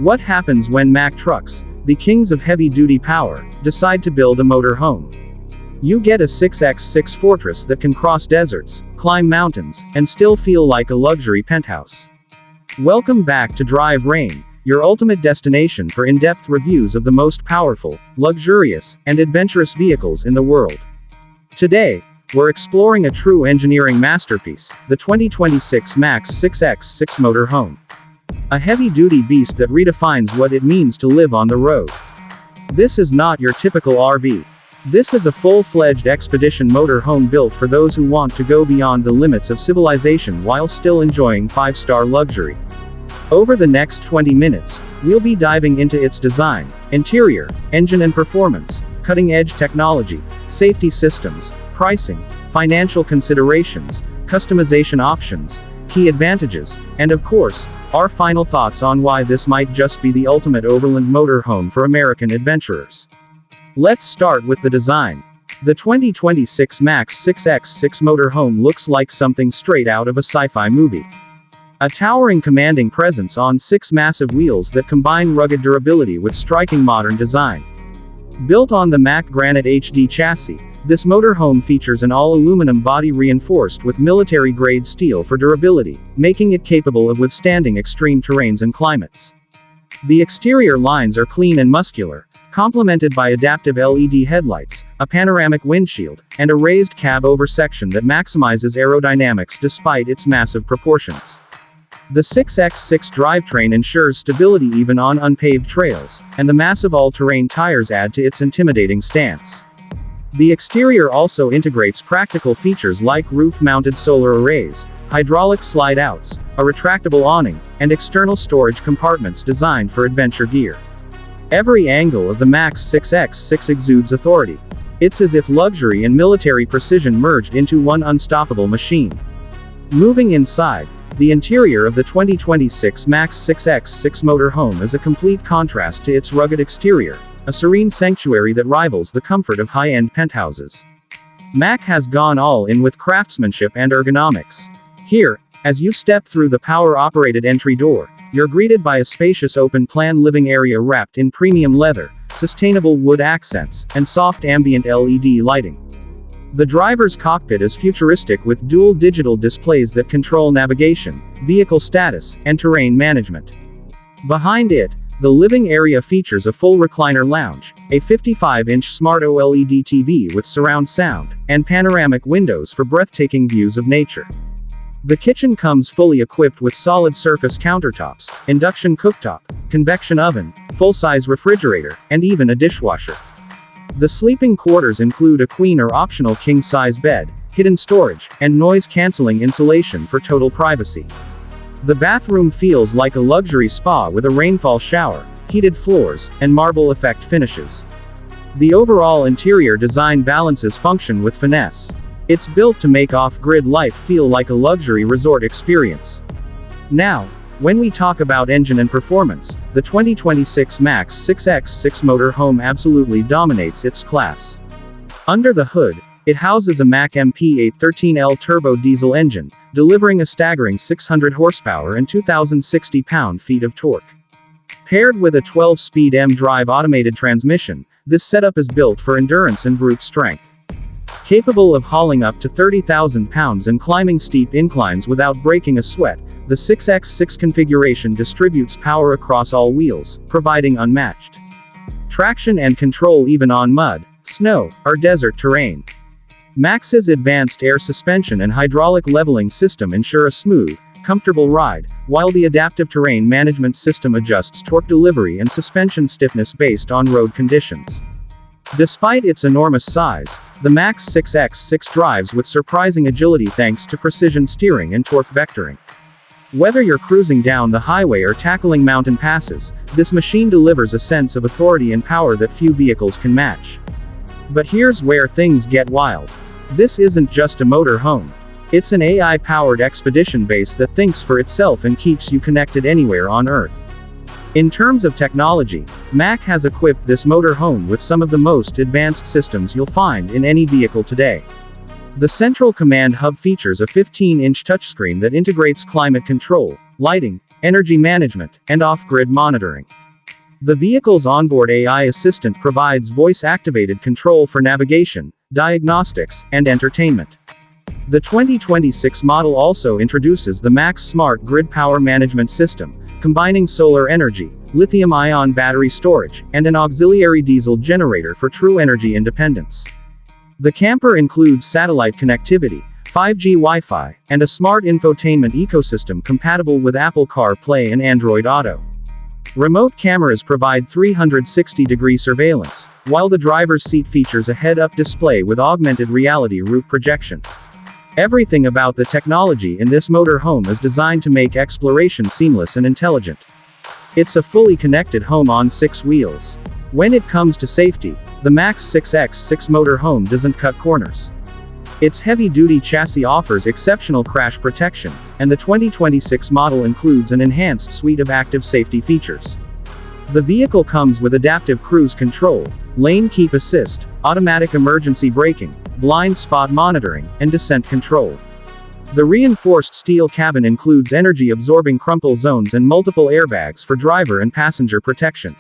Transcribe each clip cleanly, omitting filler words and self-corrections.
What happens when Mack trucks, the kings of heavy-duty power, decide to build a motorhome? You get a 6x6 fortress that can cross deserts, climb mountains, and still feel like a luxury penthouse. Welcome back to Drive Rain, your ultimate destination for in-depth reviews of the most powerful, luxurious, and adventurous vehicles in the world. Today, we're exploring a true engineering masterpiece, the 2026 Mack 6x6 motorhome. A heavy-duty beast that redefines what it means to live on the road. This is not your typical RV. This is a full-fledged expedition motorhome built for those who want to go beyond the limits of civilization while still enjoying five-star luxury. Over the next 20 minutes, we'll be diving into its design, interior, engine and performance, cutting-edge technology, safety systems, pricing, financial considerations, customization options, key advantages, and of course, our final thoughts on why this might just be the ultimate overland motorhome for American adventurers. Let's start with the design. The 2026 Mack 6x6 motorhome looks like something straight out of a sci-fi movie. A towering commanding presence on 6 massive wheels that combine rugged durability with striking modern design. Built on the Mack Granite HD chassis, this motorhome features an all-aluminum body reinforced with military-grade steel for durability, making it capable of withstanding extreme terrains and climates. The exterior lines are clean and muscular, complemented by adaptive LED headlights, a panoramic windshield, and a raised cab oversection that maximizes aerodynamics despite its massive proportions. The 6x6 drivetrain ensures stability even on unpaved trails, and the massive all-terrain tires add to its intimidating stance. The exterior also integrates practical features like roof-mounted solar arrays, hydraulic slide-outs, a retractable awning, and external storage compartments designed for adventure gear. Every angle of the Mack 6x6 exudes authority. It's as if luxury and military precision merged into one unstoppable machine. Moving inside, the interior of the 2026 Mack 6x6 motorhome is a complete contrast to its rugged exterior, a serene sanctuary that rivals the comfort of high-end penthouses. Mack has gone all in with craftsmanship and ergonomics. Here, as you step through the power-operated entry door, you're greeted by a spacious open-plan living area wrapped in premium leather, sustainable wood accents, and soft ambient LED lighting. The driver's cockpit is futuristic with dual digital displays that control navigation, vehicle status, and terrain management. Behind it, the living area features a full recliner lounge, a 55-inch smart OLED TV with surround sound, and panoramic windows for breathtaking views of nature. The kitchen comes fully equipped with solid surface countertops, induction cooktop, convection oven, full-size refrigerator, and even a dishwasher. The sleeping quarters include a queen or optional king-size bed, hidden storage, and noise-canceling insulation for total privacy. The bathroom feels like a luxury spa with a rainfall shower, heated floors, and marble effect finishes. The overall interior design balances function with finesse. It's built to make off-grid life feel like a luxury resort experience. Now, when we talk about engine and performance, the 2026 Mack 6x6 motorhome absolutely dominates its class. Under the hood, it houses a Mack MP813L turbo diesel engine, delivering a staggering 600 horsepower and 2,060 pound-feet of torque. Paired with a 12-speed M-drive automated transmission, this setup is built for endurance and brute strength. Capable of hauling up to 30,000 pounds and climbing steep inclines without breaking a sweat, the 6x6 configuration distributes power across all wheels, providing unmatched traction and control even on mud, snow, or desert terrain. Mack's advanced air suspension and hydraulic leveling system ensure a smooth, comfortable ride, while the adaptive terrain management system adjusts torque delivery and suspension stiffness based on road conditions. Despite its enormous size, the Mack 6x6 drives with surprising agility thanks to precision steering and torque vectoring. Whether you're cruising down the highway or tackling mountain passes, this machine delivers a sense of authority and power that few vehicles can match. But here's where things get wild. This isn't just a motorhome. It's an AI-powered expedition base that thinks for itself and keeps you connected anywhere on Earth. In terms of technology, Mack has equipped this motorhome with some of the most advanced systems you'll find in any vehicle today. The central command hub features a 15-inch touchscreen that integrates climate control, lighting, energy management, and off-grid monitoring. The vehicle's onboard AI assistant provides voice-activated control for navigation, diagnostics, and entertainment. The 2026 model also introduces the Mack Smart Grid Power Management System, combining solar energy, lithium-ion battery storage, and an auxiliary diesel generator for true energy independence. The camper includes satellite connectivity, 5G Wi-Fi, and a smart infotainment ecosystem compatible with Apple CarPlay and Android Auto. Remote cameras provide 360-degree surveillance, while the driver's seat features a head-up display with augmented reality route projection. Everything about the technology in this motorhome is designed to make exploration seamless and intelligent. It's a fully connected home on 6 wheels. When it comes to safety, the Mack 6x6 motorhome doesn't cut corners. Its heavy-duty chassis offers exceptional crash protection, and the 2026 model includes an enhanced suite of active safety features. The vehicle comes with adaptive cruise control, lane keep assist, automatic emergency braking, blind spot monitoring, and descent control. The reinforced steel cabin includes energy-absorbing crumple zones and multiple airbags for driver and passenger protection.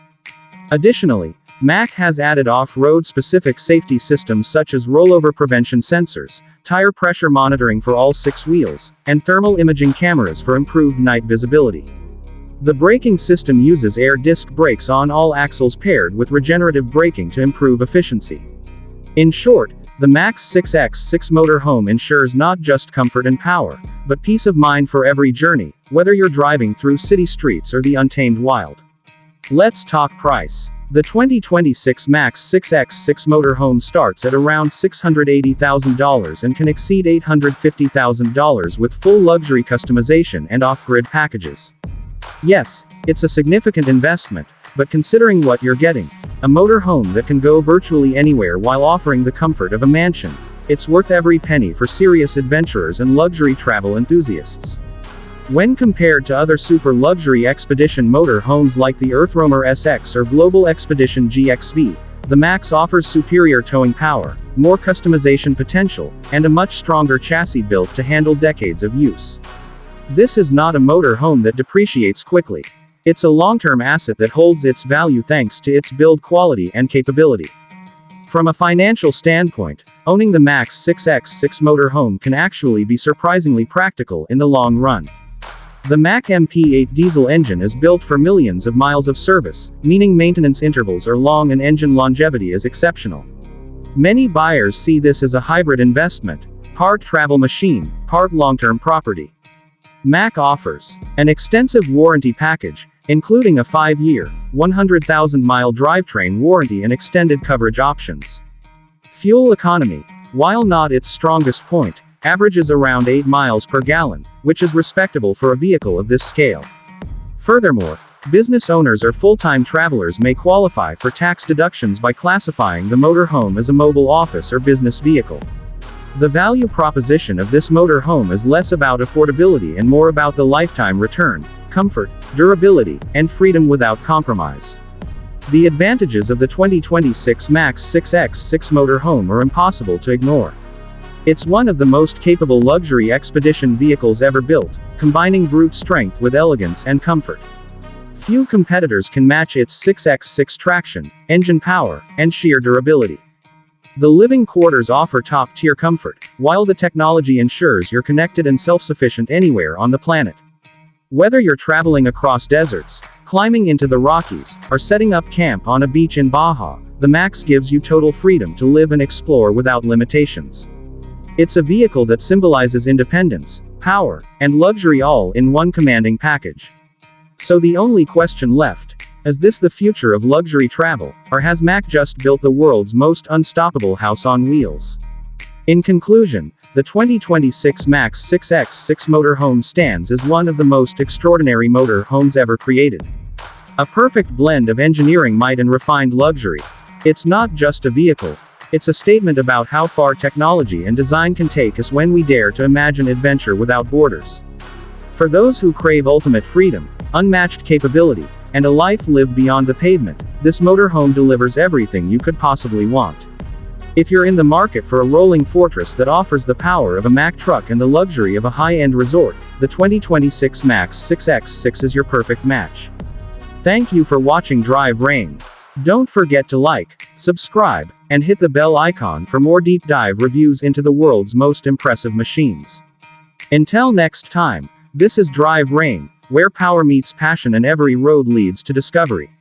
Additionally, Mack has added off-road specific safety systems such as rollover prevention sensors, tire pressure monitoring for all 6 wheels, and thermal imaging cameras for improved night visibility. The braking system uses air disc brakes on all axles paired with regenerative braking to improve efficiency. In short, the Mack 6x6 motorhome ensures not just comfort and power, but peace of mind for every journey, whether you're driving through city streets or the untamed wild. Let's talk price. The 2026 Mack 6x6 motorhome starts at around $680,000 and can exceed $850,000 with full luxury customization and off-grid packages. Yes, it's a significant investment, but considering what you're getting, a motorhome that can go virtually anywhere while offering the comfort of a mansion, it's worth every penny for serious adventurers and luxury travel enthusiasts. When compared to other super luxury expedition motorhomes like the Earthroamer SX or Global Expedition GXV, the Mack offers superior towing power, more customization potential, and a much stronger chassis built to handle decades of use. This is not a motorhome that depreciates quickly. It's a long-term asset that holds its value thanks to its build quality and capability. From a financial standpoint, owning the Mack 6x6 motorhome can actually be surprisingly practical in the long run. The Mack MP8 diesel engine is built for millions of miles of service, meaning maintenance intervals are long and engine longevity is exceptional. Many buyers see this as a hybrid investment, part travel machine, part long-term property. Mack offers an extensive warranty package, including a 5-year, 100,000-mile drivetrain warranty and extended coverage options. Fuel economy, while not its strongest point, averages around 8 miles per gallon, which is respectable for a vehicle of this scale. Furthermore, business owners or full-time travelers may qualify for tax deductions by classifying the motorhome as a mobile office or business vehicle. The value proposition of this motorhome is less about affordability and more about the lifetime return, comfort, durability, and freedom without compromise. The advantages of the 2026 Mack 6x6 motorhome are impossible to ignore. It's one of the most capable luxury expedition vehicles ever built, combining brute strength with elegance and comfort. Few competitors can match its 6x6 traction, engine power, and sheer durability. The living quarters offer top-tier comfort, while the technology ensures you're connected and self-sufficient anywhere on the planet. Whether you're traveling across deserts, climbing into the Rockies, or setting up camp on a beach in Baja, the Mack gives you total freedom to live and explore without limitations. It's a vehicle that symbolizes independence, power, and luxury all in one commanding package. So the only question left, is this the future of luxury travel, or has Mack just built the world's most unstoppable house on wheels? In conclusion, the 2026 Mack 6x6 motorhome stands as one of the most extraordinary motorhomes ever created. A perfect blend of engineering might and refined luxury. It's not just a vehicle. It's a statement about how far technology and design can take us when we dare to imagine adventure without borders. For those who crave ultimate freedom, unmatched capability, and a life lived beyond the pavement, this motorhome delivers everything you could possibly want. If you're in the market for a rolling fortress that offers the power of a Mack truck and the luxury of a high-end resort, the 2026 Mack 6X6 is your perfect match. Thank you for watching Drive Rain. Don't forget to like, subscribe, and hit the bell icon for more deep dive reviews into the world's most impressive machines. Until next time, this is Drive Rain, where power meets passion and every road leads to discovery.